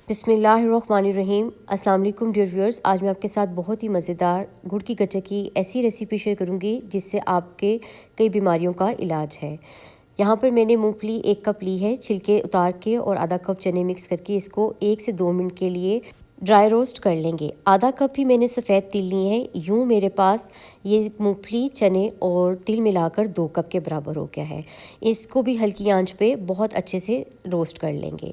बिस्मिल्लाहिर्रहमानिर्रहीम। अस्सलाम वालेकुम डियर व्यूअर्स। आज मैं आपके साथ बहुत ही मज़ेदार गुड़ की गच्चे की ऐसी रेसिपी शेयर करूंगी जिससे आपके कई बीमारियों का इलाज है। यहाँ पर मैंने मूंगफली 1 कप ली है, छिलके उतार के, और आधा कप चने मिक्स करके इसको 1 से 2 मिनट के लिए ड्राई रोस्ट कर लेंगे। आधा कप ही मैंने सफ़ेद तिल लिए हैं। यूँ मेरे पास ये मूंगफली, चने और तिल मिलाकर 2 कप के बराबर हो गया है। इसको भी हल्की आंच पे बहुत अच्छे से रोस्ट कर लेंगे।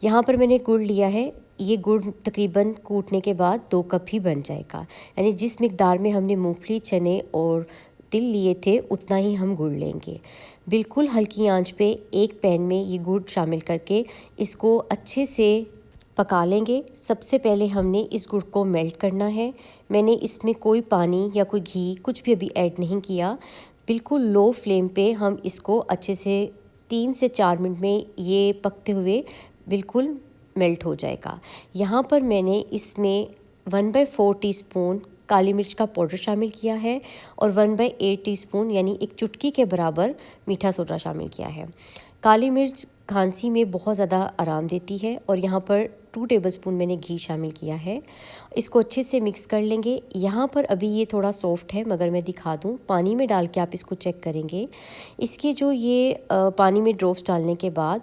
यहाँ पर मैंने गुड़ लिया है। ये गुड़ तकरीबन कूटने के बाद 2 कप ही बन जाएगा, यानी जिस मिकदार में हमने मूंगफली, चने और तिल लिए थे उतना ही हम गुड़ लेंगे। बिल्कुल हल्की आंच पे एक पैन में ये गुड़ शामिल करके इसको अच्छे से पका लेंगे। सबसे पहले हमने इस गुड़ को मेल्ट करना है। मैंने इसमें कोई पानी या कोई घी कुछ भी अभी ऐड नहीं किया। बिल्कुल लो फ्लेम पे हम इसको अच्छे से 3 से 4 मिनट में ये पकते हुए बिल्कुल मेल्ट हो जाएगा। यहाँ पर मैंने इसमें 1/4 टीस्पून काली मिर्च का पाउडर शामिल किया है और 1/8 टीस्पून यानी एक चुटकी के बराबर मीठा सोडा शामिल किया है। काली मिर्च खांसी में बहुत ज़्यादा आराम देती है। और यहाँ पर 2 टेबलस्पून मैंने घी शामिल किया है। इसको अच्छे से मिक्स कर लेंगे। यहाँ पर अभी ये थोड़ा सॉफ्ट है, मगर मैं दिखा दूँ, पानी में डाल के आप इसको चेक करेंगे। इसके जो ये पानी में ड्रॉप्स डालने के बाद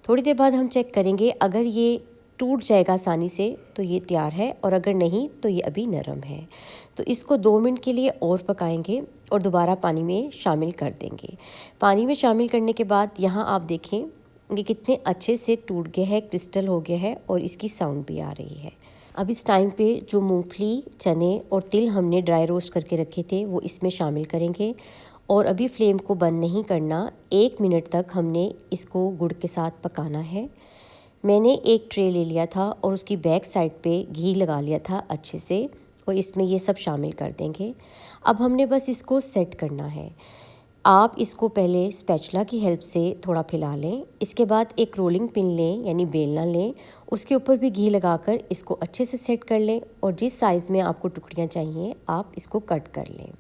थोड़ी देर बाद हम चेक करेंगे। अगर ये टूट जाएगा आसानी से तो ये तैयार है, और अगर नहीं तो ये अभी नरम है। तो इसको 2 मिनट के लिए और पकाएंगे और दोबारा पानी में शामिल कर देंगे। पानी में शामिल करने के बाद यहाँ आप देखें ये कितने अच्छे से टूट गया है, क्रिस्टल हो गया है और इसकी साउंड भी आ रही है। अब इस टाइम पे जो मूंगफली, चने और तिल हमने ड्राई रोस्ट करके रखे थे वो इसमें शामिल करेंगे। और अभी फ्लेम को बंद नहीं करना, 1 मिनट तक हमने इसको गुड़ के साथ पकाना है। मैंने एक ट्रे ले लिया था और उसकी बैक साइड पे घी लगा लिया था अच्छे से, और इसमें ये सब शामिल कर देंगे। अब हमने बस इसको सेट करना है। आप इसको पहले स्पैचुला की हेल्प से थोड़ा फैला लें। इसके बाद एक रोलिंग पिन लें यानी बेलना लें, उसके ऊपर भी घी लगाकर इसको अच्छे से सेट कर लें, और जिस साइज़ में आपको टुकड़ियाँ चाहिए आप इसको कट कर लें।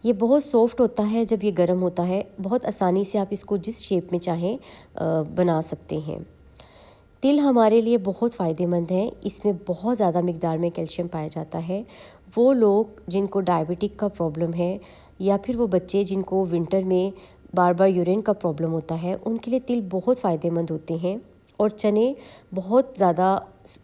ये बहुत सॉफ्ट होता है जब ये गर्म होता है। बहुत आसानी से आप इसको जिस शेप में चाहें बना सकते हैं। तिल हमारे लिए बहुत फ़ायदेमंद है। इसमें बहुत ज़्यादा मिकदार में कैल्शियम पाया जाता है। वो लोग जिनको डायबिटिक का प्रॉब्लम है, या फिर वो बच्चे जिनको विंटर में बार बार यूरिन का प्रॉब्लम होता है, उनके लिए तिल बहुत फ़ायदेमंद होते हैं। और चने बहुत ज़्यादा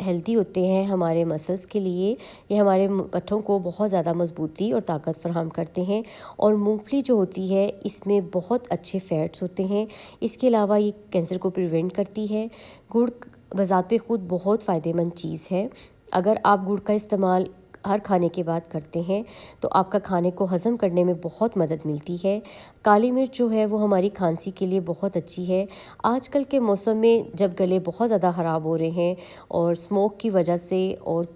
हेल्दी होते हैं हमारे मसल्स के लिए। ये हमारे पट्ठों को बहुत ज़्यादा मजबूती और ताकत फराहम करते हैं। और मूंगफली जो होती है इसमें बहुत अच्छे फैट्स होते हैं। इसके अलावा ये कैंसर को प्रिवेंट करती है। गुड़ बज़ाते ख़ुद बहुत फ़ायदेमंद चीज़ है। अगर आप गुड़ का इस्तेमाल हर खाने के बाद करते हैं तो आपका खाने को हज़म करने में बहुत मदद मिलती है। काली मिर्च जो है वो हमारी खांसी के लिए बहुत अच्छी है। आजकल के मौसम में जब गले बहुत ज़्यादा ख़राब हो रहे हैं और स्मोक की वजह से और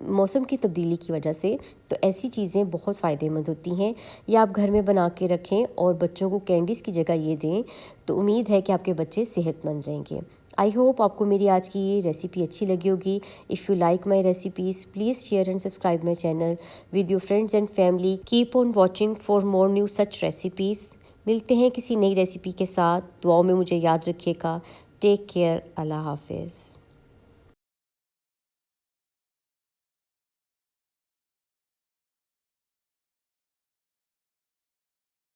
मौसम की तब्दीली की वजह से, तो ऐसी चीज़ें बहुत फ़ायदेमंद होती हैं। या आप घर में बना के रखें और बच्चों को कैंडीज़ की जगह ये दें, तो उम्मीद है कि आपके बच्चे सेहतमंद रहेंगे। आई होप आपको मेरी आज की ये रेसिपी अच्छी लगी होगी। If you like my recipes please share and subscribe my channel with your friends and family. Keep on watching for more new such recipes. मिलते हैं किसी नई रेसिपी के साथ। दुआओं में मुझे याद रखिएगा। Take care. अल्लाह हाफिज़।